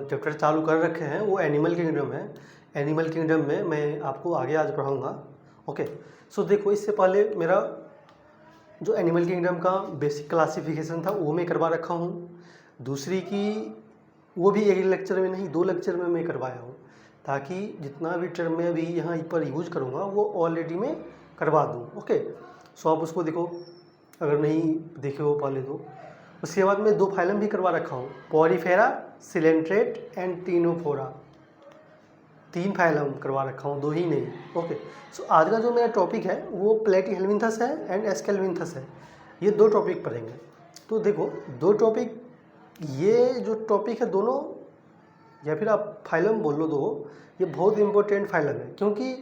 Chapter चालू कर रखे हैं वो एनिमल किंगडम है। एनिमल किंगडम में मैं आपको आगे आज पढ़ाऊँगा। ओके, सो देखो, इससे पहले मेरा जो एनिमल किंगडम का बेसिक क्लासिफिकेशन था वो मैं करवा रखा हूँ। दूसरी की वो भी एक लेक्चर में नहीं, 2 लेक्चर में मैं करवाया हूँ, ताकि जितना भी टर्म मैं अभी यहाँ पर यूज करूँगा वो ऑलरेडी मैं करवा दूँ। ओके, सो आप उसको देखो, अगर नहीं देखे हो पहले तो। उसके बाद मैं 2 फाइलम भी करवा रखा हूँ, Porifera, coelenterate and Ctenophora. 3 phylum करवा रखा हूँ, 2 ही नहीं। ओके, सो आज का जो मेरा टॉपिक है वो प्लेटीहेल्मिन्थस है एंड एस्केल्मिन्थस है। ये 2 टॉपिक पढ़ेंगे। तो देखो, 2 टॉपिक, ये जो टॉपिक है दोनों, या फिर आप फाइलम बोल लो, 2 ये बहुत इंपॉर्टेंट फाइलम है, क्योंकि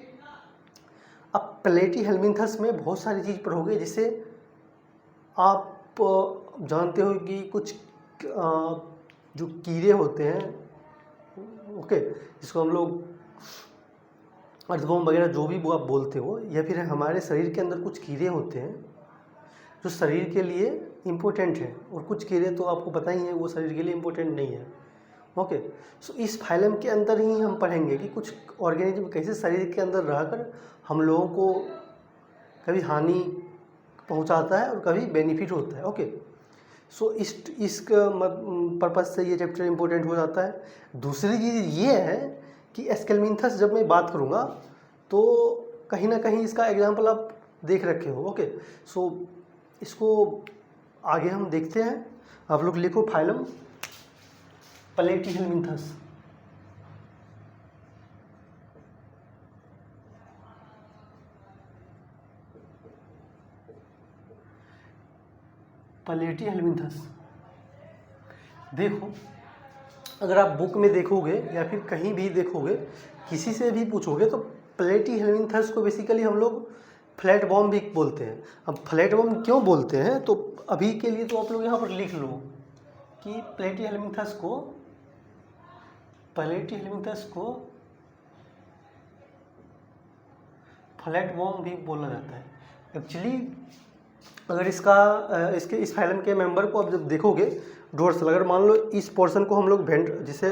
आप प्लेटीहेल्मिन्थस में बहुत सारी चीज़ पढ़ोगे, जिसे आप जानते हो कि कुछ जो कीड़े होते हैं, ओके, जिसको हम लोग अर्थवॉर्म वगैरह जो भी वो आप बोलते हो, या फिर हमारे शरीर के अंदर कुछ कीड़े होते हैं जो शरीर के लिए इम्पोर्टेंट है, और कुछ कीड़े तो आपको पता ही है वो शरीर के लिए इम्पोर्टेंट नहीं है। ओके, सो इस फाइलम के अंदर ही हम पढ़ेंगे कि कुछ ऑर्गेनिज्म कैसे शरीर के अंदर रहकर हम लोगों को कभी हानि पहुंचाता है और कभी बेनिफिट होता है। ओके, सो इस पर्पज़ से ये चैप्टर इम्पोर्टेंट हो जाता है। दूसरी चीज़ ये है कि एस्केल्मिन्थस जब मैं बात करूँगा तो कहीं ना कहीं इसका एग्जाम्पल आप देख रखे हो। ओके, सो इसको आगे हम देखते हैं। आप लोग लिखो फाइलम प्लेटीहेल्मिन्थस। प्लेटीहेल्मिन्थस, देखो, अगर आप बुक में देखोगे या फिर कहीं भी देखोगे, किसी से भी पूछोगे, तो प्लेटीहेल्मिन्थस को बेसिकली हम लोग फ्लैट बॉम भी बोलते हैं। अब फ्लैट बॉम क्यों बोलते हैं, तो अभी के लिए तो आप लोग यहाँ पर लिख लो कि प्लेटीहेल्मिन्थस को फ्लैट बॉम भी बोला जाता है। एक्चुअली अगर इसके इस फाइलम के मेंबर को आप जब देखोगे, डोर्सल, अगर मान लो इस पोर्शन को हम लोग जिसे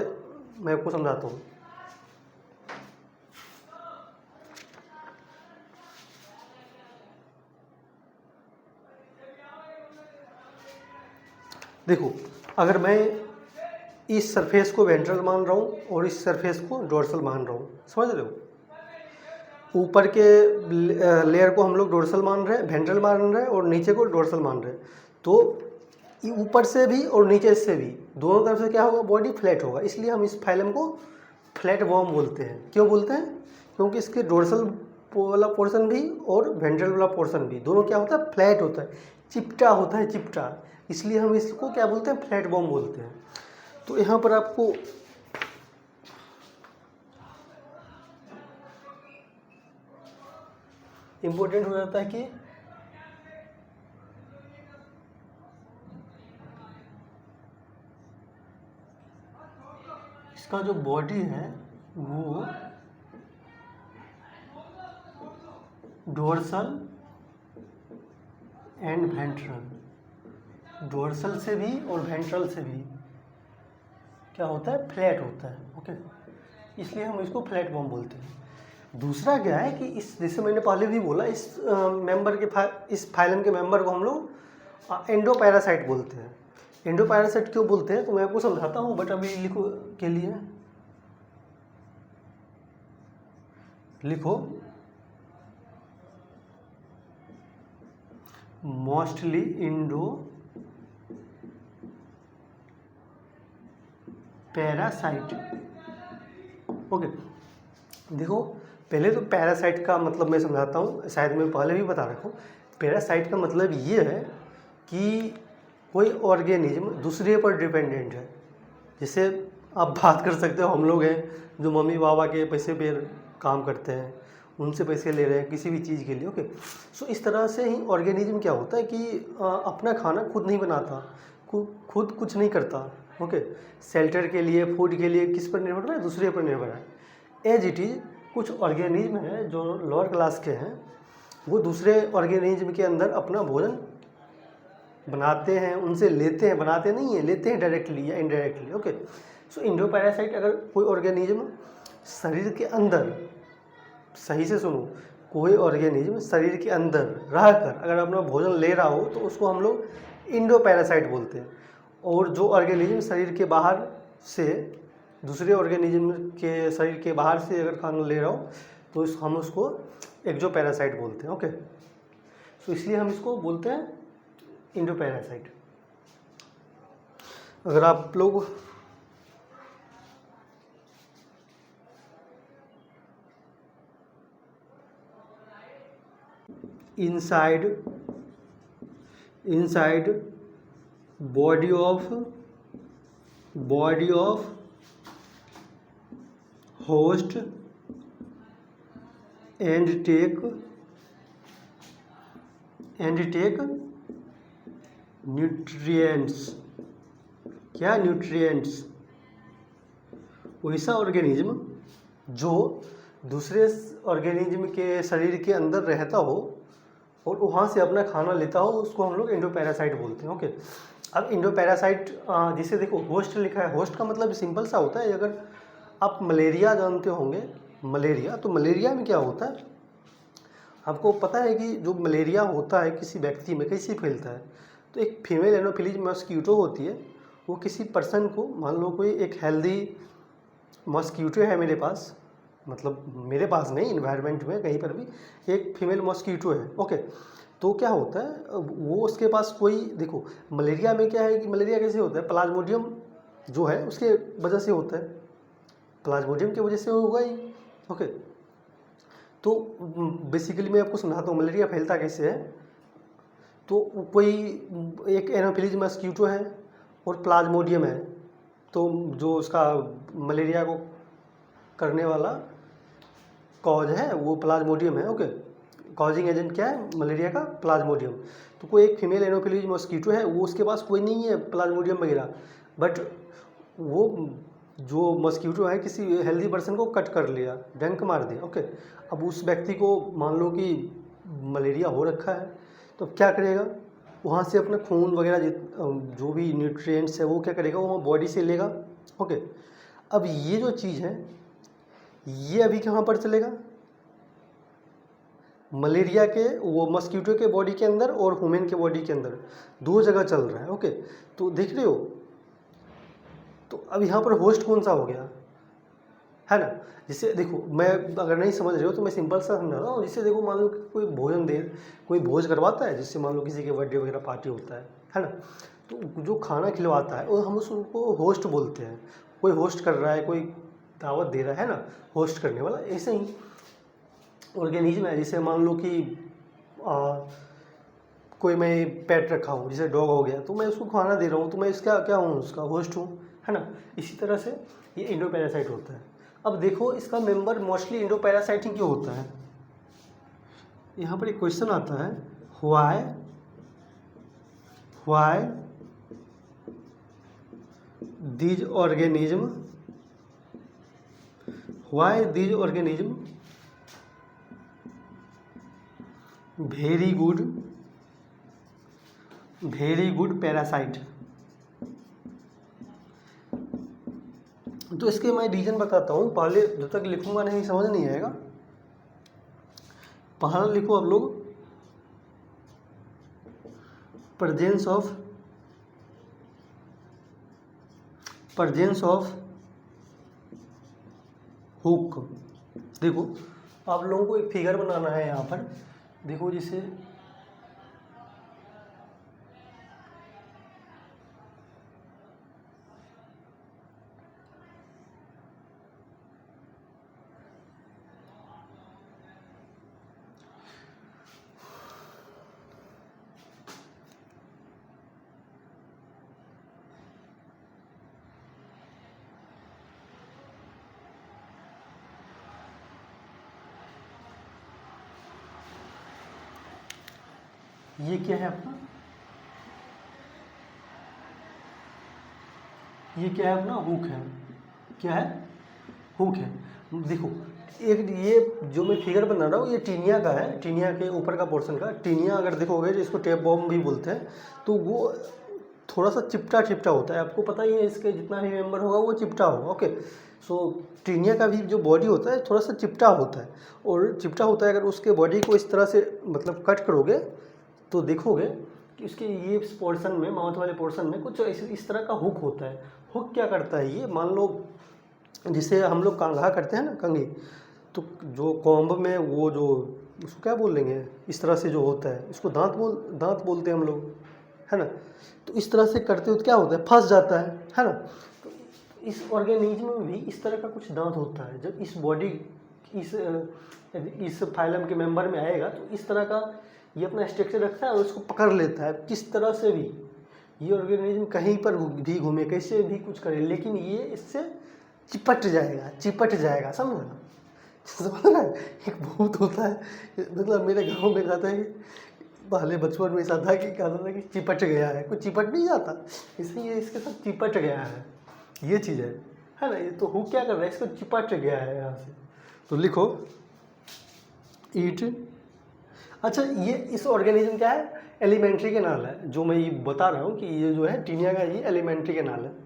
मैं आपको समझाता हूँ। देखो, अगर मैं इस सरफेस को वेंट्रल मान रहा हूँ और इस सरफेस को डोर्सल मान रहा हूँ, समझ रहे हो? ऊपर के लेयर को हम लोग डोर्सल मान रहे हैं, वेंट्रल मान रहे हैं, और नीचे को डोर्सल मान रहे हैं। तो ऊपर से भी और नीचे से भी दोनों तरफ से क्या होगा, बॉडी फ्लैट होगा। इसलिए हम इस फाइलम को फ्लैट बॉम बोलते हैं। क्यों बोलते हैं? क्योंकि इसके डोर्सल वाला पोर्शन भी और वेंट्रल वाला पोर्शन भी दोनों क्या होता है, फ्लैट होता है, चिपटा होता है, चिपटा। इसलिए हम इसको क्या बोलते हैं, फ्लैट बॉम बोलते हैं। तो यहाँ पर आपको इम्पोर्टेंट हो जाता है कि इसका जो बॉडी है वो डोर्सल एंड वेंट्रल, डोर्सल से भी और वेंट्रल से भी क्या होता है, फ्लैट होता है। ओके, इसलिए हम इसको फ्लैट बॉम बोलते हैं। दूसरा क्या है कि इस, जैसे मैंने पहले भी बोला, इस इस फाइलम के मेंबर को हम लोग एंडोपैरासाइट बोलते हैं। एंडोपैरासाइट क्यों बोलते हैं तो मैं आपको समझाता हूँ, बट अभी लिखो के लिए लिखो मोस्टली इंडो पैरासाइट। ओके, देखो, पहले तो पैरासाइट का मतलब मैं समझाता हूँ, शायद मैं पहले भी बता रखा हूँ। पैरासाइट का मतलब ये है कि कोई ऑर्गेनिज्म दूसरे पर डिपेंडेंट है। जैसे आप बात कर सकते हो, हम लोग हैं जो मम्मी पापा के पैसे पे काम करते हैं, उनसे पैसे ले रहे हैं किसी भी चीज़ के लिए। ओके, सो इस तरह से ही ऑर्गेनिज्म क्या होता है कि अपना खाना खुद नहीं बनाता, खुद कुछ नहीं करता। ओके, शेल्टर के लिए, फूड के लिए किस पर निर्भर है, दूसरे पर निर्भर है। एज इट इज़ कुछ ऑर्गेनिज्म हैं जो लोअर क्लास के हैं, वो दूसरे ऑर्गेनिज्म के अंदर अपना भोजन बनाते हैं, उनसे लेते हैं, बनाते नहीं हैं, लेते हैं डायरेक्टली या इनडायरेक्टली। ओके, सो इंडोपैरासाइट अगर कोई ऑर्गेनिज्म शरीर के अंदर, सही से सुनो, कोई ऑर्गेनिज्म शरीर के अंदर रहकर अगर अपना भोजन ले रहा हो तो उसको हम लोग इंडोपैरासाइट बोलते हैं। और जो ऑर्गेनिज्म शरीर के बाहर से दूसरे ऑर्गेनिज्म के शरीर के बाहर से अगर खाना ले रहा हो तो हम उसको एक्सोपैरासाइट बोलते हैं। ओके, सो इसलिए हम इसको बोलते हैं इंडोपैरासाइट। अगर आप लोग inside body of host and take nutrients, क्या न्यूट्रिएंट्स, वैसा ऑर्गेनिज्म जो दूसरे ऑर्गेनिज्म के शरीर के अंदर रहता हो और वहाँ से अपना खाना लेता हो, उसको हम लोग इंडोपैरासाइट बोलते हैं। ओके, अब इंडोपैरासाइट जिसे देखो होस्ट लिखा है, होस्ट का मतलब सिंपल सा होता है, अगर आप मलेरिया जानते होंगे, मलेरिया, तो मलेरिया में क्या होता है आपको पता है कि जो मलेरिया होता है किसी व्यक्ति में कैसे फैलता है। तो एक फीमेल एनोफिलीज मॉस्किटो होती है, वो किसी पर्सन को, मान लो कोई एक हेल्दी मॉस्किटो है मेरे पास, मतलब मेरे पास नहीं, इन्वायरमेंट में कहीं पर भी एक फीमेल मॉस्किटो है। ओके, तो क्या होता है वो उसके पास कोई, देखो मलेरिया में क्या है कि मलेरिया कैसे होता है, प्लाज्मोडियम जो है उसके वजह से होता है, प्लाज्मोडियम की वजह से होगा ही। ओके, तो बेसिकली मैं आपको समझाता हूँ मलेरिया फैलता कैसे है। तो कोई एक एनोफिलीज मॉस्किटो है और प्लाज्मोडियम है, तो जो उसका मलेरिया को करने वाला कॉज है वो प्लाज्मोडियम है। ओके, कॉजिंग एजेंट क्या है मलेरिया का, प्लाज्मोडियम। तो कोई एक फीमेल एनोफिलीज मॉस्किटो है, वो उसके पास कोई नहीं है प्लाज्मोडियम वगैरह, बट वो जो मॉस्किटो है किसी हेल्दी पर्सन को कट कर लिया, डंक मार दिया। ओके, अब उस व्यक्ति को मान लो कि मलेरिया हो रखा है, तो क्या करेगा, वहाँ से अपना खून वगैरह जो भी न्यूट्रिएंट्स है वो क्या करेगा, वो बॉडी से लेगा। ओके, अब ये जो चीज़ है ये अभी कहाँ पर चलेगा, मलेरिया के वो मॉस्किटो के बॉडी के अंदर और ह्यूमन के बॉडी के अंदर, दो जगह चल रहा है। ओके, तो देख रहे हो, तो अब यहाँ पर होस्ट कौन सा हो गया है ना। जिससे देखो, मैं अगर नहीं समझ रहे हो तो मैं सिंपल सा समझा रहा हूँ। जिससे देखो मान लो कोई भोजन दे, कोई भोज करवाता है, जिससे मान लो किसी के बर्थडे वगैरह पार्टी होता है ना, तो जो खाना खिलवाता है वो हम उसको होस्ट बोलते हैं। कोई होस्ट कर रहा है, कोई दावत दे रहा है ना, होस्ट करने वाला। ऐसे ही ऑर्गेनिज्म है, जैसे मान लो कि कोई मैं पेट रखा हूँ, जैसे डॉग हो गया, तो मैं उसको खाना दे रहा हूँ, तो मैं इसका क्या हूँ, उसका होस्ट हूँ, है ना। इसी तरह से ये इंडोपैरासाइट होता है। अब देखो इसका मेंबर मोस्टली इंडोपैरासाइट ही क्यों होता है। यहाँ पर एक क्वेश्चन आता है, why these organism very good parasite. तो इसके मैं रीजन बताता हूँ, पहले जब तक लिखूंगा नहीं समझ नहीं आएगा। पहला लिखो आप लोग, प्रेजेंस ऑफ हुक। देखो आप लोगों को एक फिगर बनाना है यहाँ पर, देखो जैसे ये क्या है अपना, ये क्या है अपना, हुक है। क्या है, हुक है। देखो एक ये जो मैं फिगर बना रहा हूँ ये टीनिया का है, टीनिया के ऊपर का पोर्शन का। टीनिया अगर देखोगे तो इसको टेप बॉम भी बोलते हैं। तो वो थोड़ा सा चिपटा चिपटा होता है, आपको पता ही है, इसके जितना भी मेंबर होगा वो चिपटा होगा। ओके, सो टीनिया का भी जो बॉडी होता है थोड़ा सा चिपटा होता है, और चिपटा होता है। अगर उसके बॉडी को इस तरह से मतलब कट करोगे तो देखोगे कि उसके ये पोर्शन में, माउथ वाले पोर्शन में कुछ इस तरह का हुक होता है। हुक क्या करता है, ये मान लो जिसे हम लोग कांघा करते हैं ना, कंघी, तो जो कॉम्ब में वो जो उसको क्या बोल लेंगे, इस तरह से जो होता है, इसको दांत बोलते हैं हम लोग, है ना। तो इस तरह से करते हो तो क्या होता है, फंस जाता है ना। तो इस ऑर्गेनिज्म में भी इस तरह का कुछ दांत होता है। जब इस बॉडी इस फाइलम के मेंबर में आएगा तो इस तरह का ये अपना स्ट्रक्चर रखता है और उसको पकड़ लेता है। किस तरह से भी ये ऑर्गेनिज्म कहीं पर भी घूमे, कैसे भी कुछ करे, लेकिन ये इससे चिपट जाएगा, समझ रहा है। एक भूत होता है, मतलब मेरे गांव में कहता है, पहले बचपन में ऐसा था कि कहता था कि चिपट गया है, कुछ चिपट नहीं जाता, इसलिए इसके साथ चिपट गया है, ये चीज़ है ना। ये तो हु क्या कर रहा है, इसको चिपट गया है यहाँ से। तो लिखो ईट। अच्छा, ये इस ऑर्गेनिज्म क्या है, एलिमेंट्री कैनाल है। जो मैं ये बता रहा हूँ कि ये जो है टीनिया का, ये एलिमेंट्री कैनाल है।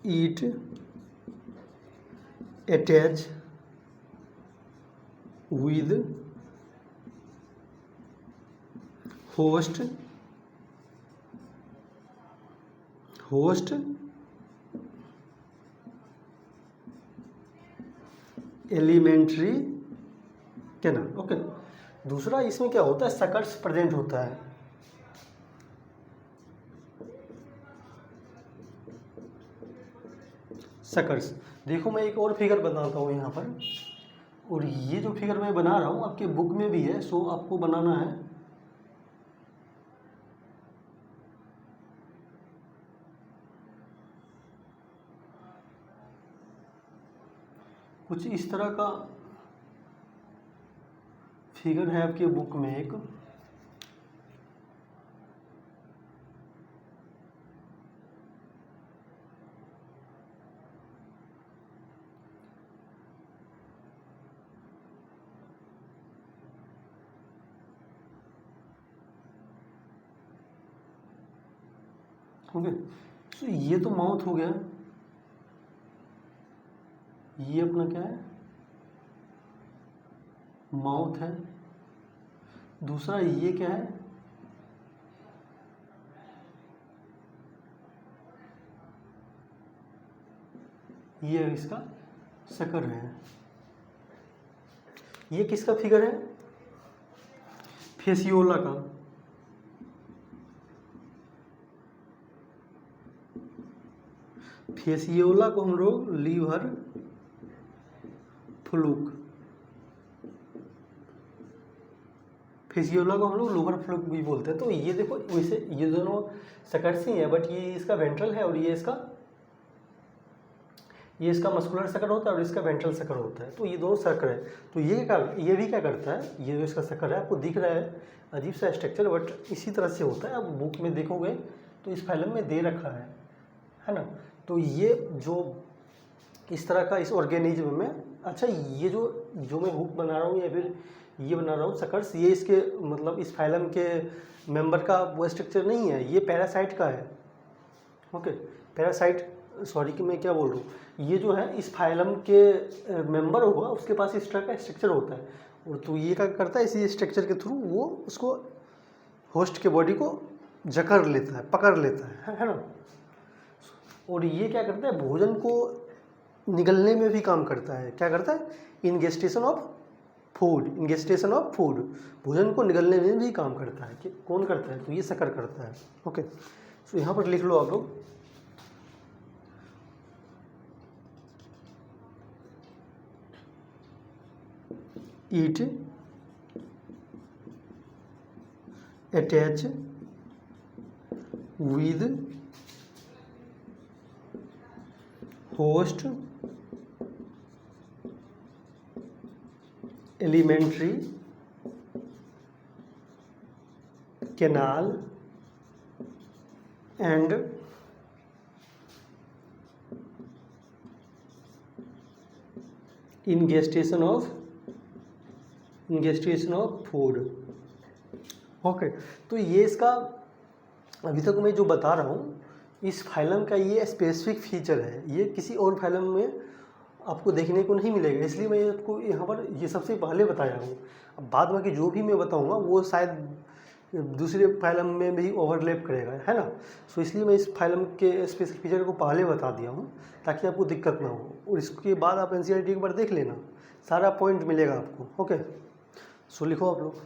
It, attach with host elementary canal. Okay, दूसरा इसमें क्या होता है, सकर्स प्रेजेंट होता है। सकर्स, देखो मैं एक और फिगर बनाता हूँ यहाँ पर, और ये जो फिगर मैं बना रहा हूँ आपके बुक में भी है, सो आपको बनाना है। कुछ इस तरह का फिगर है आपके बुक में एक, ओके। तो ये तो माउथ हो गया, ये अपना क्या है, माउथ है। दूसरा ये क्या है, ये इसका शकर है। ये किसका फिगर है, फेसियोला का। फेसियोला को हम लोग लीवर फ्लूक, फेसियोला को हम लोग लोअर फ्लूक भी बोलते हैं। तो ये देखो, वैसे ये दोनों सकर्स ही है, बट ये इसका वेंट्रल है और ये इसका मस्कुलर शकर होता है और इसका वेंट्रल शकर होता है। तो ये दोनों शकर है। तो ये भी क्या करता है, ये जो इसका शकर है, आपको दिख रहा है अजीब सा स्ट्रक्चर, बट इसी तरह से होता है। आप बुक में देखोगे तो इस फाइलम में दे रखा है ना। तो ये जो इस तरह का इस ऑर्गेनिज्म में, अच्छा ये जो मैं हुक बना रहा हूँ या फिर ये बना रहा हूँ सकर्स, ये इसके मतलब इस फाइलम के मेंबर का वो स्ट्रक्चर नहीं है, ये पैरासाइट का है। ओके, पैरासाइट, सॉरी कि मैं क्या बोल रहा हूँ, ये जो है इस फाइलम के मेंबर होगा, उसके पास इस तरह का स्ट्रक्चर होता है। और तो ये क्या करता है, इसी स्ट्रक्चर के थ्रू वो उसको होस्ट के बॉडी को जकड़ लेता है, पकड़ लेता है ना। और ये क्या करता है, भोजन को निगलने में भी काम करता है। क्या करता है, इंगेस्टेशन ऑफ फूड, भोजन को निगलने में भी काम करता है। कि कौन करता है, तो ये शकर करता है। ओके, सो यहाँ पर लिख लो आप लोग, it, attach with host elementary canal and ingestion of इंगेस्टिगेशन ऑफ फूड। ओके, तो ये इसका अभी तक मैं जो बता रहा हूँ इस फाइलम का ये स्पेसिफिक फीचर है, ये किसी और फाइलम में आपको देखने को नहीं मिलेगा, इसलिए मैं आपको यहाँ पर ये सबसे पहले बताया हूँ। अब बाद में कि जो भी मैं बताऊँगा वो शायद दूसरे फाइलम में भी ओवरलैप करेगा, है ना। सो इसलिए मैं इस फाइलम के स्पेशल फीचर को पहले बता दिया हूँ ताकि आपको दिक्कत ना हो, और इसके बाद आप एनसीईआरटी एक बार देख लेना, सारा पॉइंट मिलेगा आपको। ओके, सो लिखो आप लोग।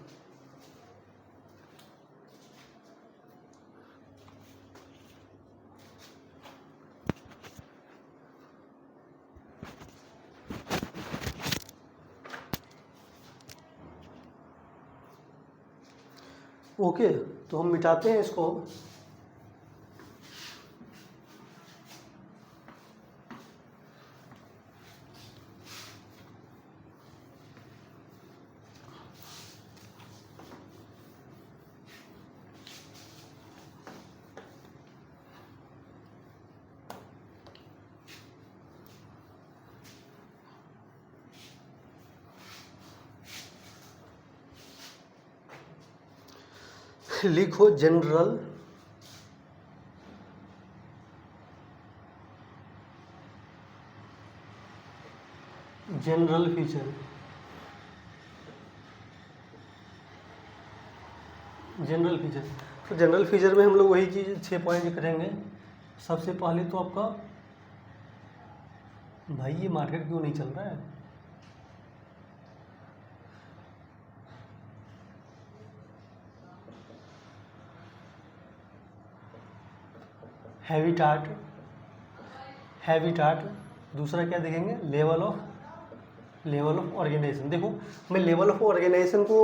ओके, तो हम मिटाते हैं इसको। लिखो जनरल फीचर। जनरल फीचर, तो जनरल फीचर में हम लोग वही चीज़ 6 पॉइंट करेंगे। सबसे पहले तो आपका भाई ये मार्केट क्यों नहीं चल रहा है, हैबिटाट। दूसरा क्या देखेंगे, लेवल ऑफ ऑर्गेनाइजेशन। देखो मैं लेवल ऑफ ऑर्गेनाइजेशन को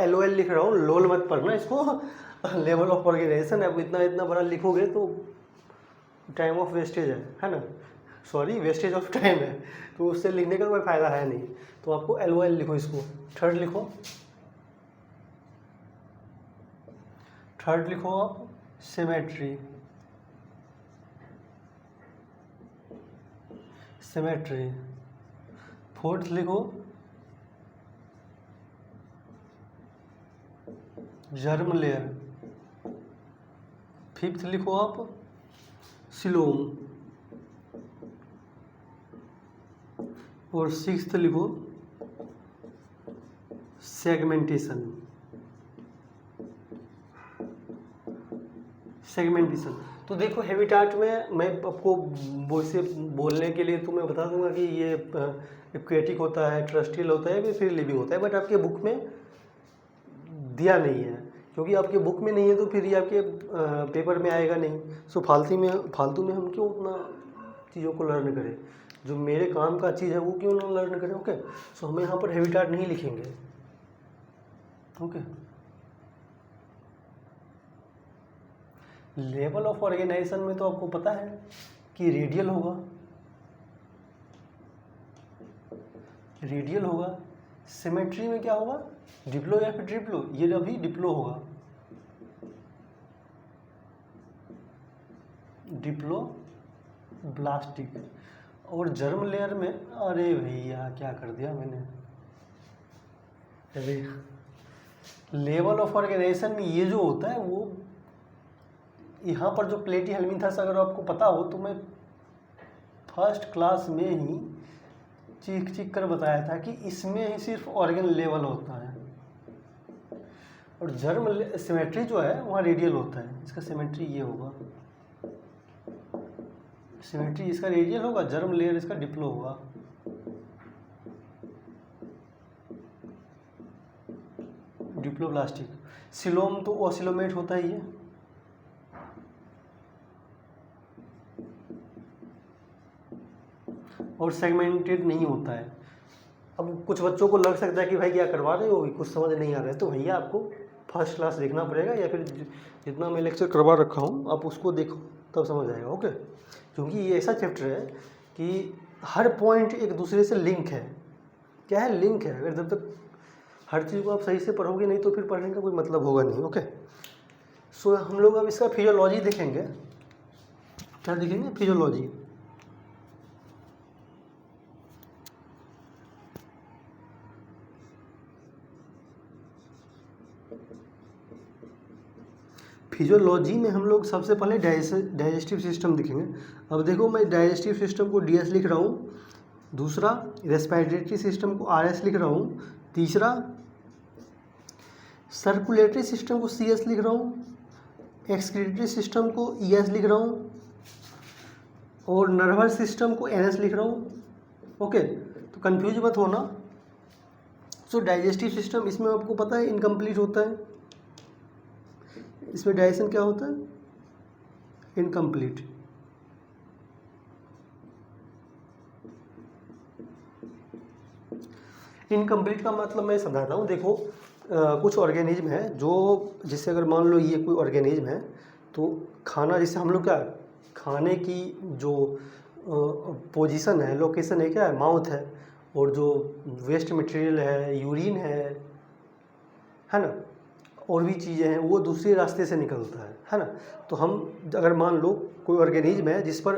LOL लिख रहा हूँ, लोल मत पढ़ना इसको लेवल ऑफ ऑर्गेनाइजेशन है, अब इतना बड़ा लिखोगे तो टाइम ऑफ वेस्टेज है ना, सॉरी वेस्टेज ऑफ टाइम है, तो उससे लिखने का कोई फ़ायदा है नहीं, तो आपको LOL लिखो इसको। थर्ड लिखो आप सिमेट्री। फोर्थ लिखो जर्म लेयर। फिफ्थ लिखो आप सिलोम, और सिक्स्थ लिखो सेगमेंटेशन। तो देखो हैबिटाट में मैं आपको वैसे बोलने के लिए तो मैं बता दूंगा कि ये एक्वेटिक होता है, ट्रस्टियल होता है, फिर लिविंग होता है, बट आपके बुक में दिया नहीं है, क्योंकि आपके बुक में नहीं है तो फिर ये आपके पेपर में आएगा नहीं। सो फालतू में हम क्यों उतना चीज़ों को लर्न करें, जो मेरे काम का चीज़ है वो क्यों ना लर्न करें। ओके, सो हम यहाँ पर हैबिटाट नहीं लिखेंगे। ओके, लेवल ऑफ ऑर्गेनाइजेशन में तो आपको पता है कि रेडियल होगा। सिमेट्री में क्या होगा, डिप्लो या फिर ट्रिप्लो, ये अभी डिप्लो होगा, डिप्लो ब्लास्टिक। और जर्म लेयर में, अरे भैया क्या कर दिया मैंने, अरे लेवल ऑफ ऑर्गेनाइजेशन में ये जो होता है वो यहाँ पर जो प्लेटी हेल्मिंथस अगर आपको पता हो तो मैं फर्स्ट क्लास में ही चीख कर बताया था कि इसमें ही सिर्फ ऑर्गन लेवल होता है, और जर्म सिमेट्री जो है वहाँ रेडियल होता है। इसका सिमेट्री ये होगा, सिमेट्री इसका रेडियल होगा, जर्म लेयर इसका डिप्लो होगा। डिप्लोब्लास्टिक। सिलोम तो ओसिलोमेट होता ही है, और सेगमेंटेड नहीं होता है। अब कुछ बच्चों को लग सकता है कि भाई क्या करवा रहे हो, कुछ समझ नहीं आ रहा है, तो भैया आपको फर्स्ट क्लास देखना पड़ेगा, या फिर जितना मैं लेक्चर करवा रखा हूँ आप उसको देखो तब समझ आएगा। ओके, क्योंकि ये ऐसा चैप्टर है कि हर पॉइंट एक दूसरे से लिंक है। क्या है, लिंक है। अगर जब तक हर चीज़ को आप सही से पढ़ोगे नहीं तो फिर पढ़ने का कोई मतलब होगा नहीं। ओके, सो हम लोग अब इसका फिजियोलॉजी देखेंगे। क्या देखेंगे, फिजियोलॉजी। फिजियोलॉजी में हम लोग सबसे पहले डाइजेस्टिव सिस्टम दिखेंगे। अब देखो मैं डाइजेस्टिव सिस्टम को DS लिख रहा हूँ, दूसरा रेस्पिरेटरी सिस्टम को RS लिख रहा हूँ, तीसरा सर्कुलेटरी सिस्टम को CS लिख रहा हूँ, एक्सक्रीटरी सिस्टम को ES लिख रहा हूँ और नर्वस सिस्टम को NS लिख रहा हूँ। ओके, तो कंफ्यूज मत होना। सो डाइजेस्टिव सिस्टम इसमें आपको पता है इनकम्प्लीट होता है, इसमें डाइजेशन क्या होता है, इनकम्प्लीट। इनकम्प्लीट का मतलब मैं समझाता हूँ। देखो कुछ ऑर्गेनिज्म है जो, जिससे अगर मान लो ये कोई ऑर्गेनिज्म है तो खाना, जिससे हम लोग क्या, खाने की जो पोजीशन है, लोकेशन है, क्या है, माउथ है, और जो वेस्ट मटेरियल है, यूरिन है ना, और भी चीज़ें हैं, वो दूसरे रास्ते से निकलता है ना। तो हम अगर मान लो कोई ऑर्गेनिज्म है जिस पर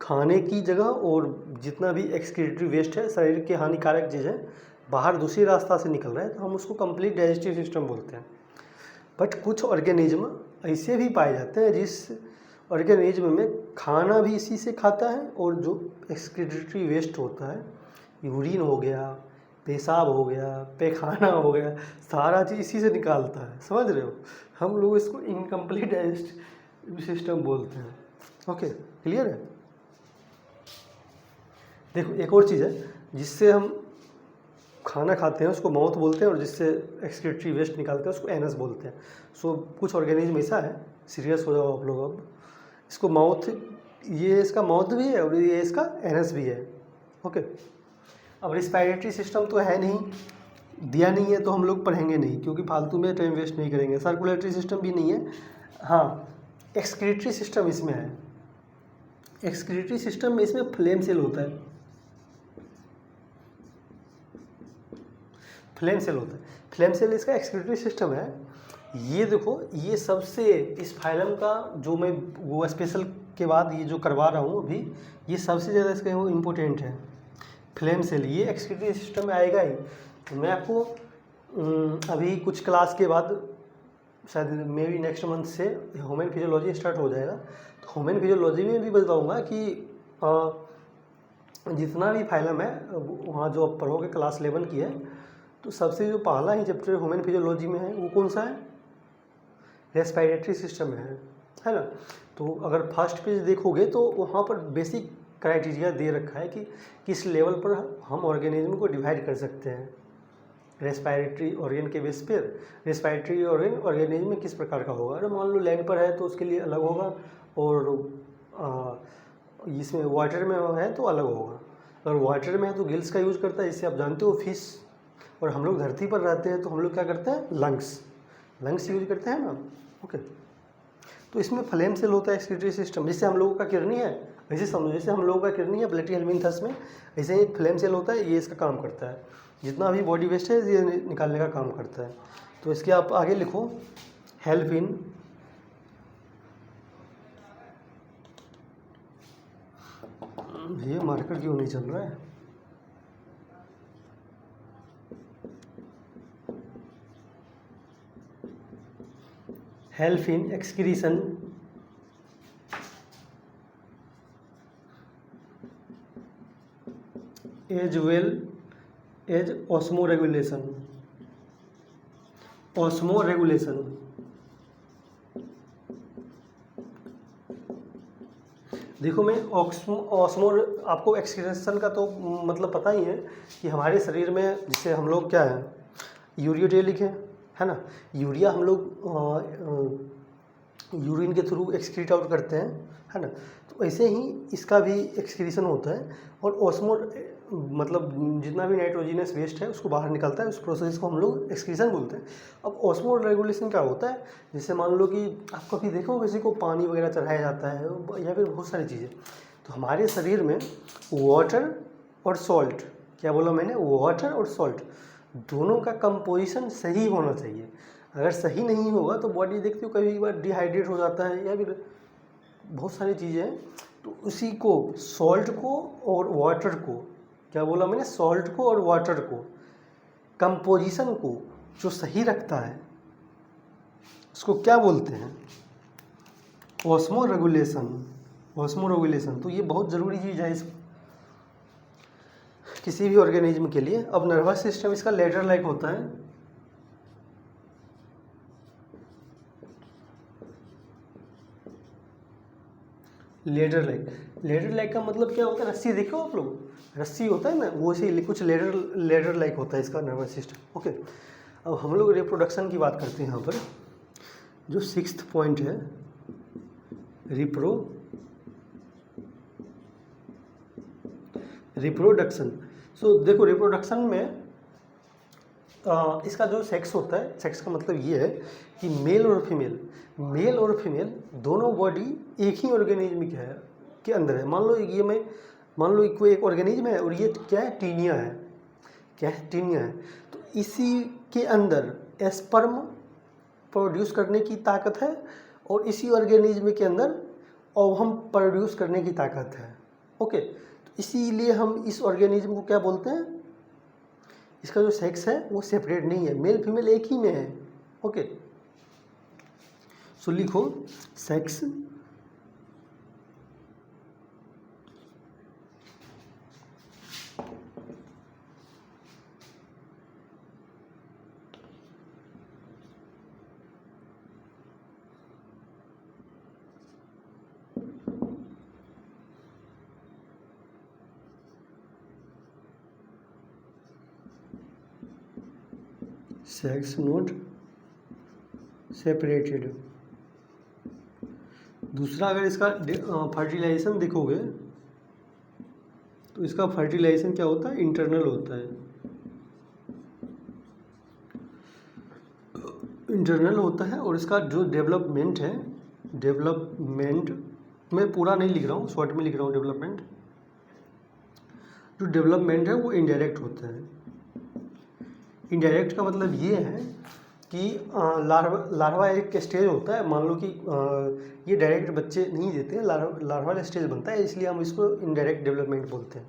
खाने की जगह और जितना भी एक्सक्रीटरी वेस्ट है, शरीर के हानिकारक चीज़ें बाहर दूसरी रास्ता से निकल रहा है, तो हम उसको कंप्लीट डाइजेस्टिव सिस्टम बोलते हैं। बट कुछ ऑर्गेनिज्म ऐसे भी पाए जाते हैं जिस ऑर्गेनिज्म में खाना भी इसी से खाता है और जो एक्सक्रीटरी वेस्ट होता है, यूरिन हो गया, पेशाब हो गया, पैखाना हो गया, सारा चीज़ इसी से निकालता है। समझ रहे हो, हम लोग इसको इनकम्प्लीट डाइजेस्टिव सिस्टम बोलते हैं। ओके, क्लियर है। देखो एक और चीज़ है जिससे हम खाना खाते हैं उसको माउथ बोलते हैं, और जिससे एक्सक्रीटरी वेस्ट निकालते हैं उसको एनस बोलते हैं। सो कुछ ऑर्गेनिज्म ऐसा है, सीरियस हो जाओ आप लोग, अब इसको माउथ, ये इसका माउथ भी है और ये इसका एनस भी है। ओके, अब रिस्पायरेटरी सिस्टम तो है नहीं, दिया नहीं है, तो हम लोग पढ़ेंगे नहीं क्योंकि फालतू में टाइम वेस्ट नहीं करेंगे। सर्कुलेटरी सिस्टम भी नहीं है। हाँ, एक्सक्रीटरी सिस्टम इसमें है। एक्सक्रीटरी सिस्टम में इसमें फ्लेम सेल होता है, फ्लेम सेल होता है। फ्लेम सेल इसका एक्सक्रीटरी सिस्टम है। ये देखो, ये सबसे इस फाइलम का जो मैं वो स्पेशल के बाद ये जो करवा रहा हूँ अभी, ये सबसे ज़्यादा इसका वो इम्पोर्टेंट है, फ्लेम सेल। ये एक्सक्रीटरी सिस्टम में आएगा ही। तो मैं आपको अभी कुछ क्लास के बाद, शायद मे बी नेक्स्ट मंथ से ह्यूमन फिजियोलॉजी स्टार्ट हो जाएगा, तो ह्यूमन फिजियोलॉजी में भी बताऊँगा कि जितना भी फाइलम है वहाँ जो आप पढ़ोगे क्लास 11 की है, तो सबसे जो पहला ही चैप्टर ह्यूमन फिजियोलॉजी में है वो कौन सा है, रेस्पिरेटरी सिस्टम है ना। तो अगर फर्स्ट पेज देखोगे तो वहाँ पर बेसिक क्राइटेरिया दे रखा है कि किस लेवल पर हम ऑर्गेनिज्म को डिवाइड कर सकते हैं रेस्पिरेटरी ऑर्गन के बेस पर। रेस्पिरेटरी ऑर्गेनिज्म में किस प्रकार का होगा, अगर मान लो लैंड पर है तो उसके लिए अलग होगा, और इसमें वाटर में है तो अलग होगा। अगर वाटर में है तो गिल्स का यूज़ करता है, जिससे आप जानते हो फिश, और हम लोग धरती पर रहते हैं तो हम लोग क्या करते हैं, लंग्स यूज करते हैं ना। ओके, तो इसमें फ्लेम सेल होता है एक्सक्रीटरी सिस्टम, जिससे हम लोगों का किडनी है, वैसे समझो जैसे हम लोगों का किडनी है प्लेटी हेल्मिन्थस में, ऐसे ही फ्लेम सेल होता है, ये इसका काम करता है। जितना भी बॉडी वेस्ट है ये निकालने का काम करता है। तो इसके आप आगे लिखो, हेल्प इन ये मार्कर क्यों नहीं चल रहा है, help in excretion as well as osmoregulation. देखो मैं ऑस्मो आपको एक्सक्रीशन का तो मतलब पता ही है कि हमारे शरीर में, जिससे हम लोग क्या है, यूरियोडेलिक है ना, यूरिया हम लोग यूरिन के थ्रू एक्सक्रीट आउट करते हैं, है ना। तो ऐसे ही इसका भी एक्सक्रीशन होता है, और ऑस्मो मतलब जितना भी नाइट्रोजिनस वेस्ट है उसको बाहर निकलता है, उस प्रोसेस को हम लोग एक्सक्रीशन बोलते हैं। अब ऑस्मो रेगुलेशन क्या होता है, जैसे मान लो कि आप कभी देखो किसी को पानी वगैरह चढ़ाया जाता है या फिर बहुत सारी चीज़ें, तो हमारे शरीर में वाटर और सॉल्ट, क्या बोला मैंने, वाटर और सॉल्ट दोनों का कंपोजिशन सही होना चाहिए। अगर सही नहीं होगा तो बॉडी देखते हो कभी बार डिहाइड्रेट हो जाता है या फिर बहुत सारी चीज़ें हैं। तो उसी को, सॉल्ट को और वाटर को, क्या बोला मैंने, सॉल्ट को और वाटर को, कंपोजिशन को जो सही रखता है, इसको क्या बोलते हैं? Osmo regulation. ऑस्मो रेगुलेशन, तो ये बहुत ज़रूरी चीज़ है इस किसी भी ऑर्गेनिज्म के लिए। अब नर्वस सिस्टम इसका लेडर लाइक होता है। लेडर लाइक का मतलब क्या होता है? रस्सी देखो आप लोग, रस्सी होता है ना, वो से कुछ लेडर लाइक होता है इसका नर्वस सिस्टम। ओके, अब हम लोग रिप्रोडक्शन की बात करते हैं यहाँ पर। जो 6th पॉइंट है, रिप्रोडक्शन। सो देखो, रिप्रोडक्शन में इसका जो सेक्स होता है, सेक्स का मतलब ये है कि मेल और फीमेल दोनों बॉडी एक ही ऑर्गेनिज्म के अंदर है। मान लो कोई एक ऑर्गेनिज्म है और ये क्या है? टीनिया है। तो इसी के अंदर एस्पर्म प्रोड्यूस करने की ताकत है और इसी ऑर्गेनिज्म के अंदर ओवम प्रोड्यूस करने की ताकत है। ओके, तो इसीलिए हम इस ऑर्गेनिज्म को क्या बोलते हैं? इसका जो सेक्स है वो सेपरेट नहीं है, मेल फीमेल एक ही में है। ओके, सो लिखो सेक्स नोट सेपरेटेड। दूसरा, अगर इसका फर्टिलाइजेशन देखोगे तो इसका फर्टिलाइजेशन क्या होता है? इंटरनल होता है। और इसका जो डेवलपमेंट मैं पूरा नहीं लिख रहा हूँ, शॉर्ट में लिख रहा हूँ। डेवलपमेंट है वो इनडायरेक्ट होता है। इनडायरेक्ट का मतलब ये है कि लार्वा एक स्टेज होता है। मान लो कि ये डायरेक्ट बच्चे नहीं देते हैं, लार्वा स्टेज बनता है, इसलिए हम इसको इनडायरेक्ट डेवलपमेंट बोलते हैं।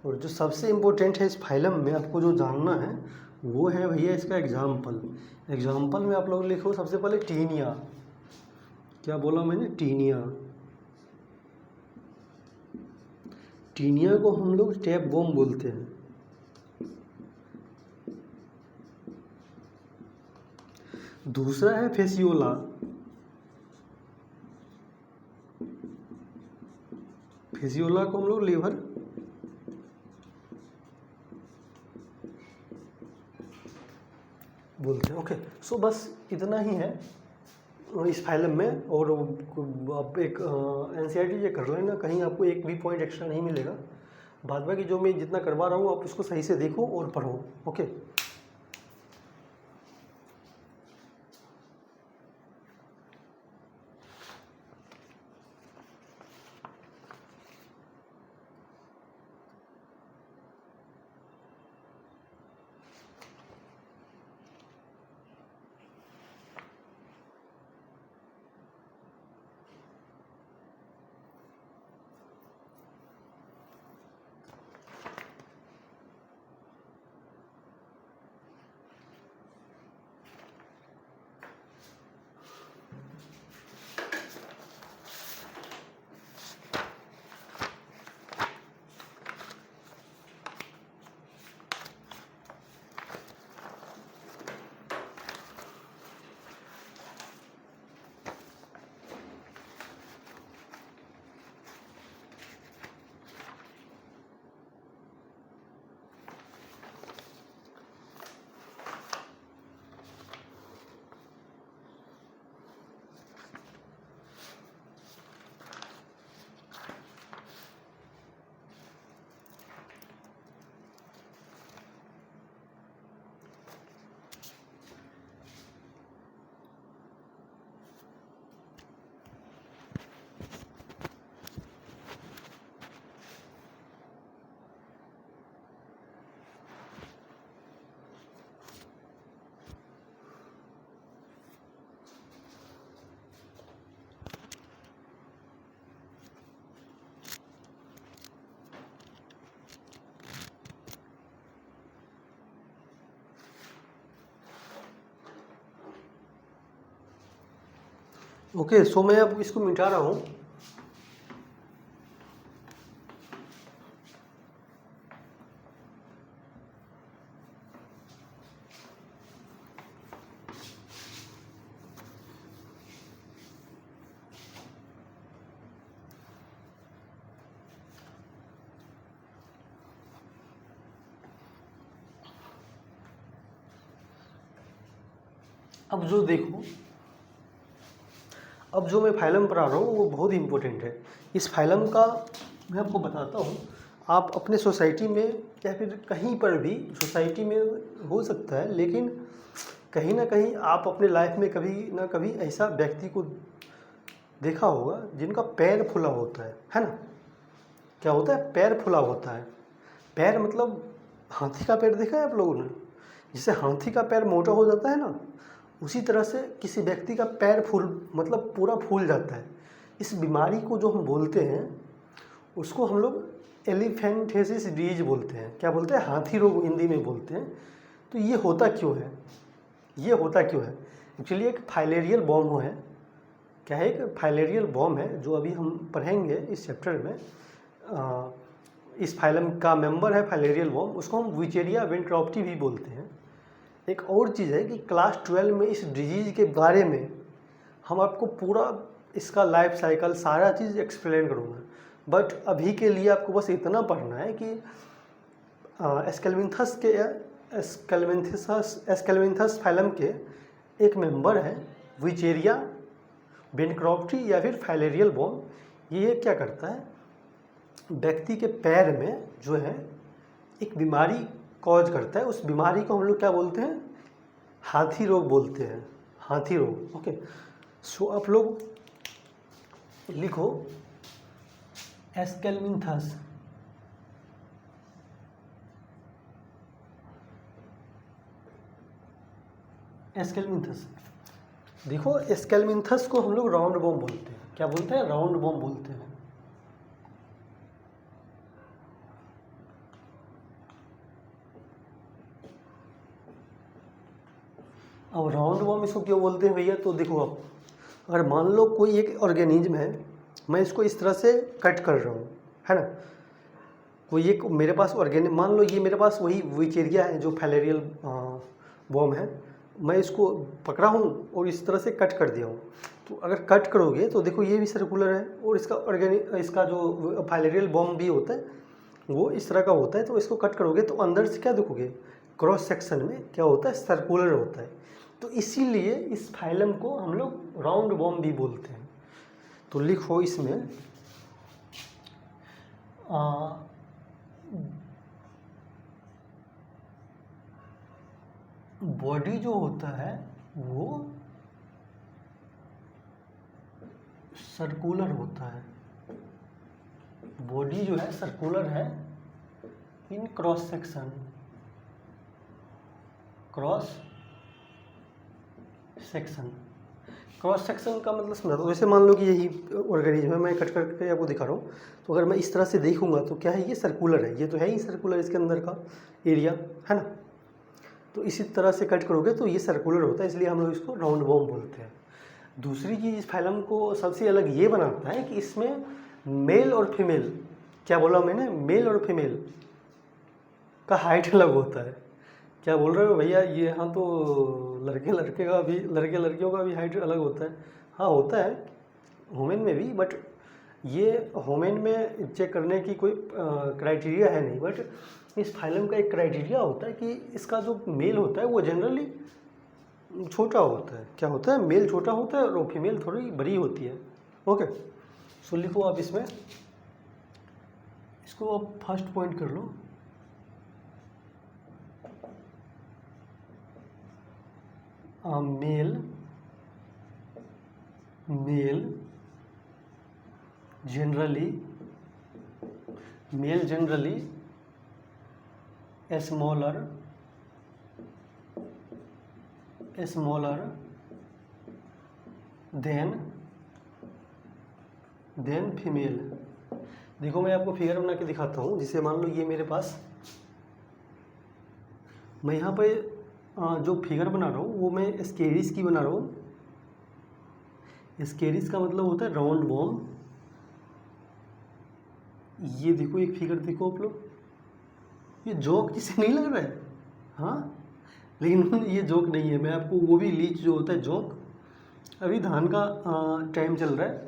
और जो सबसे इम्पोर्टेंट है इस फाइलम में आपको जो जानना है वो है भैया इसका एग्जाम्पल में आप लोग लिखो सबसे पहले टीनिया। क्या बोला मैंने? टीनिया को हम लोग टैप बॉम्ब बोलते हैं। दूसरा है फेसियोला। को हम लोग लीवर बोलते हैं। ओके, सो बस इतना ही है इस फाइलम में। और आप एक एनसीईआरटी ये कर लेना, कहीं आपको एक भी पॉइंट एक्स्ट्रा नहीं मिलेगा। बाद बाकी जो मैं जितना करवा रहा हूँ आप उसको सही से देखो और पढ़ो। ओके। ओके, सो मैं अब इसको मिटा रहा हूँ। अब जो देखो, अब जो मैं फाइलम पढ़ा रहा हूँ वो बहुत इम्पोर्टेंट है। इस फाइलम का मैं आपको बताता हूँ। आप अपने सोसाइटी में या फिर कहीं पर भी, सोसाइटी में हो सकता है, लेकिन कहीं ना कहीं आप अपने लाइफ में कभी ना कभी ऐसा व्यक्ति को देखा होगा जिनका पैर फूला होता है ना। क्या होता है? पैर फूला होता है। पैर मतलब हाथी का पैर देखा है आप लोगों ने? जिससे हाथी का पैर मोटा हो जाता है ना, उसी तरह से किसी व्यक्ति का पैर मतलब पूरा फूल जाता है। इस बीमारी को जो हम बोलते हैं उसको हम लोग एलिफेंटियासिस डिजीज बोलते हैं। क्या बोलते हैं? हाथी रोग हिंदी में बोलते हैं। तो ये होता क्यों है? ये होता क्यों है? एक्चुअली एक फाइलेरियल बॉम्ब है। क्या है? एक फाइलेरियल बॉम्ब है जो अभी हम पढ़ेंगे इस चैप्टर में। इस फाइलम का मेंबर है फाइलेरियल बॉम्ब। उसको हम विचेरिया वेंट्रोप्टी भी बोलते हैं। एक और चीज़ है कि क्लास 12 में इस डिजीज़ के बारे में हम आपको पूरा इसका लाइफ साइकिल सारा चीज़ एक्सप्लेन करूँगा। बट अभी के लिए आपको बस इतना पढ़ना है कि एस्केलमिंथस फाइलम के एक मेंबर है विचेरिया वेंट्रोप्टी या फिर फाइलेरियल बॉम्ब। ये क्या करता है? व्यक्ति के पैर में जो है एक बीमारी कॉज करता है। उस बीमारी को हम लोग क्या बोलते हैं? हाथी रोग बोलते हैं। हाथी रोग। ओके, सो आप लोग लिखो एस्केलमिंथस। एस्केलमिंथस देखो, एस्केलमिंथस को हम लोग राउंड बॉम्ब बोलते हैं। क्या बोलते हैं? राउंड बॉम्ब बोलते हैं। अब राउंड बॉम्ब इसको क्यों बोलते हैं भैया? तो देखो, आप अगर मान लो कोई एक ऑर्गेनिज्म है, मैं इसको इस तरह से कट कर रहा हूँ, है ना। कोई एक मेरे पास ऑर्गेनिज्म, मान लो ये मेरे पास वही विचेरिया है जो फाइलेरियल बॉम्ब है। मैं इसको पकड़ा हूँ और इस तरह से कट कर दिया हूँ। तो अगर कट करोगे तो देखो ये भी सर्कुलर है, और इसका जो फाइलेरियल बॉम्ब भी होता है वो इस तरह का होता है। तो इसको कट करोगे तो अंदर से क्या देखोगे? क्रॉस सेक्शन में क्या होता है? सर्कुलर होता है। तो इसीलिए इस फाइलम को हम लोग राउंड बॉम्ब भी बोलते हैं। तो लिखो इसमें बॉडी जो होता है वो सर्कुलर होता है। बॉडी जो है सर्कुलर है इन क्रॉस सेक्शन। क्रॉस सेक्शन का मतलब समझा दो। जैसे मान लो कि यही ऑर्गेनिज्म है, मैं कट करके आपको दिखा रहा हूँ। तो अगर मैं इस तरह से देखूंगा तो क्या है? ये सर्कुलर है। ये तो है ही सर्कुलर, इसके अंदर का एरिया, है ना। तो इसी तरह से कट करोगे तो ये सर्कुलर होता है, इसलिए हम लोग इसको राउंड बॉम्ब बोलते हैं। दूसरी चीज़ इस फाइलम को सबसे अलग ये बनाता है कि इसमें मेल और फीमेल, क्या बोला मैंने? मेल और फीमेल का हाइट अलग होता है। क्या बोल रहे हो भैया? ये हाँ, तो लड़के लड़कियों का भी हाइट अलग होता है। हाँ होता है वुमेन में भी, बट ये वुमेन में चेक करने की कोई क्राइटेरिया है नहीं। बट इस फाइलम का एक क्राइटेरिया होता है कि इसका जो मेल होता है वो जनरली छोटा होता है। क्या होता है? मेल छोटा होता है और फीमेल थोड़ी बड़ी होती है। ओके, सो लिखो आप इसमें, इसको आप फर्स्ट पॉइंट कर लो। Male generally smaller than female. देखो मैं आपको फिगर बना के दिखाता हूँ। जिसे मान लो ये मेरे पास, मैं यहाँ पे जो फिगर बना रहा हूँ वो मैं स्केरिस की बना रहा हूँ। स्केरिस का मतलब होता है राउंड वॉर्म। ये देखो एक फिगर देखो आप लोग, ये जोक जिसे नहीं लग रहा है, हाँ, लेकिन ये जोक नहीं है। मैं आपको वो भी लीच जो होता है जोक। अभी धान का टाइम चल रहा है,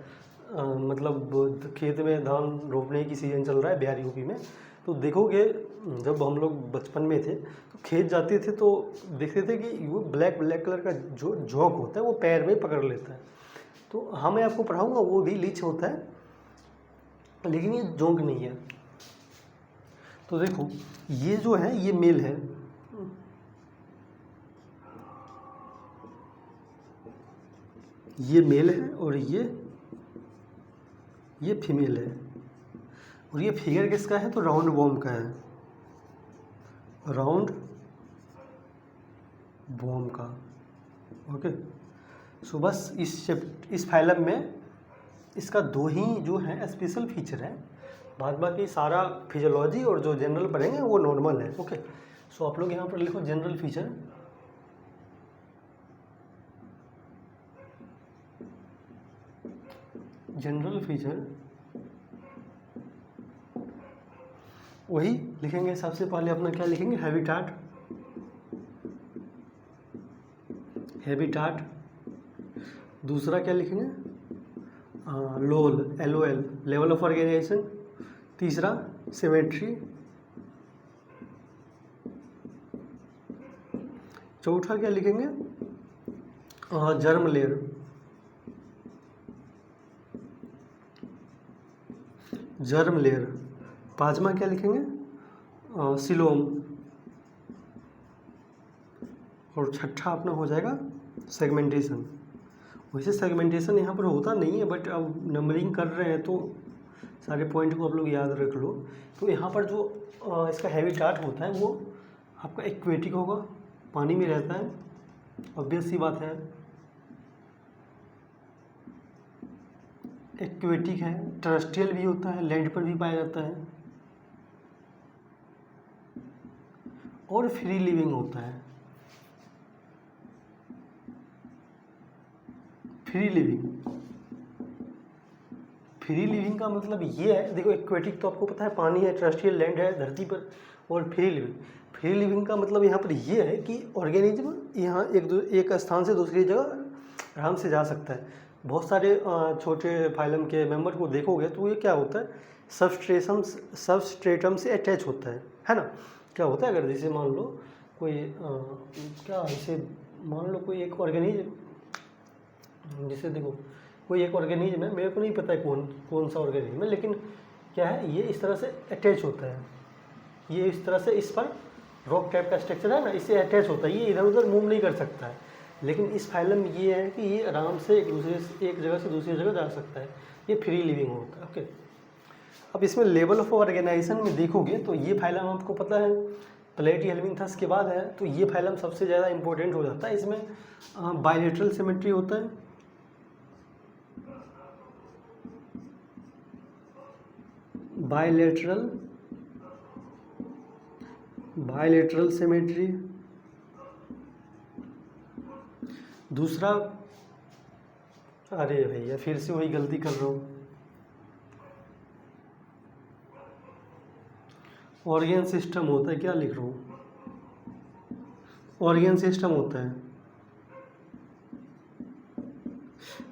मतलब खेत में धान रोपने की सीज़न चल रहा है बिहार यूपी में। तो देखोगे जब हम लोग बचपन में थे तो खेत जाते थे तो देखते थे कि वो ब्लैक ब्लैक कलर का जो जोक होता है वो पैर में पकड़ लेता है। तो हाँ, मैं आपको पढ़ाऊँगा, वो भी लीच होता है, लेकिन ये जोंक नहीं है। तो देखो ये जो है ये मेल है, ये मेल है और ये फीमेल है। और ये फिगर किसका है? तो राउंड वॉर्म का है, राउंड वॉर्म का। ओके, सो बस इस फाइलम में इसका 2 ही जो है स्पेशल फीचर है, बाद बाकी सारा फिजियोलॉजी और जो जनरल पढ़ेंगे वो नॉर्मल है। ओके, सो आप लोग यहाँ पर लिखो जनरल फीचर। जनरल फीचर वही लिखेंगे। सबसे पहले अपना क्या लिखेंगे? हैबिटाट। हैबिटाट। दूसरा क्या लिखेंगे? लोल, LOL, लेवल ऑफ ऑर्गेनाइजेशन। तीसरा सिमेट्री। चौथा क्या लिखेंगे? Germ layer. Germ layer. पांचवा क्या लिखेंगे? सिलोम। और छठा अपना हो जाएगा सेगमेंटेशन। वैसे सेगमेंटेशन यहाँ पर होता नहीं है, बट अब नंबरिंग कर रहे हैं तो सारे पॉइंट को आप लोग याद रख लो। तो यहाँ पर जो इसका हैबिटाट होता है वो आपका एक्वेटिक होगा, पानी में रहता है, ऑब्वियस सी बात है। एक्वेटिक है, टेरेस्ट्रियल भी होता है, लैंड पर भी पाया जाता है, और फ्री लिविंग होता है। फ्री लिविंग का मतलब ये है, देखो एक्वेटिक तो आपको पता है पानी है, टेरेस्ट्रियल लैंड है धरती पर, और फ्री लिविंग का मतलब यहाँ पर ये है कि ऑर्गेनिज्म यहाँ एक स्थान से दूसरी जगह आराम से जा सकता है। बहुत सारे छोटे फाइलम के मेंबर को देखोगे तो ये क्या होता है, सबस्ट्रेटम से अटैच होता है ना। क्या होता है, अगर जैसे मान लो कोई मान लो कोई एक ऑर्गेनिज्म, जैसे देखो कोई एक ऑर्गेनिज्म है, मेरे को नहीं पता है कौन सा ऑर्गेनिज्म है, लेकिन क्या है ये इस तरह से अटैच होता है, ये इस तरह से इस पर रॉक टाइप का स्ट्रक्चर है ना, इससे अटैच होता है, ये इधर उधर मूव नहीं कर सकता है। लेकिन इस फाइलम में ये है कि ये आराम से एक जगह से दूसरी जगह जा सकता है, ये फ्री लिविंग होता है। ओके, अब इसमें लेवल ऑफ ऑर्गेनाइजेशन में देखोगे तो ये फाइलम आपको पता है प्लेटिहेल्मिन्थस के बाद है, तो ये फाइलम सबसे ज़्यादा इंपॉर्टेंट हो जाता है। इसमें बायलेटरल सिमेट्री होता है, बायलेटरल सिमेट्री। दूसरा, अरे भैया फिर से वही गलती कर रहा हूँ, ऑर्गेन सिस्टम होता है, क्या लिख रहा हूँ, ऑर्गेन सिस्टम होता है।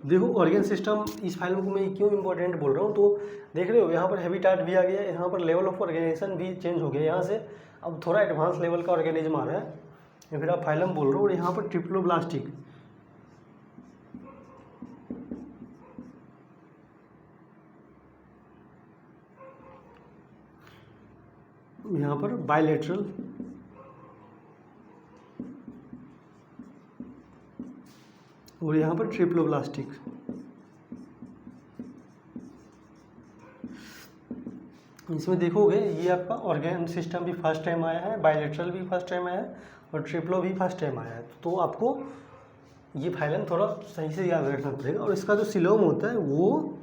देखो ऑर्गेन सिस्टम इस फाइल को मैं क्यों इंपॉर्टेंट बोल रहा हूँ, तो देख रहे हो यहाँ पर हैबिटाट भी आ गया, यहाँ पर लेवल ऑफ ऑर्गेनाइजेशन भी चेंज हो गया, यहाँ से अब थोड़ा एडवांस लेवल का ऑर्गेनिज्म आ रहा है, या फिर आप फाइलम बोल रहे हो। और यहाँ पर ट्रिप्लोब्लास्टिक, यहाँ पर बायलेटरल, और यहाँ पर ट्रिप्लोब्लास्टिक। इसमें देखोगे ये आपका ऑर्गेन सिस्टम भी फर्स्ट टाइम आया है, बायलेटरल भी फर्स्ट टाइम आया है, और ट्रिप्लो भी फर्स्ट टाइम आया है। तो आपको ये फाइलम थोड़ा सही से याद रखना पड़ेगा। और इसका जो सिलोम होता है वो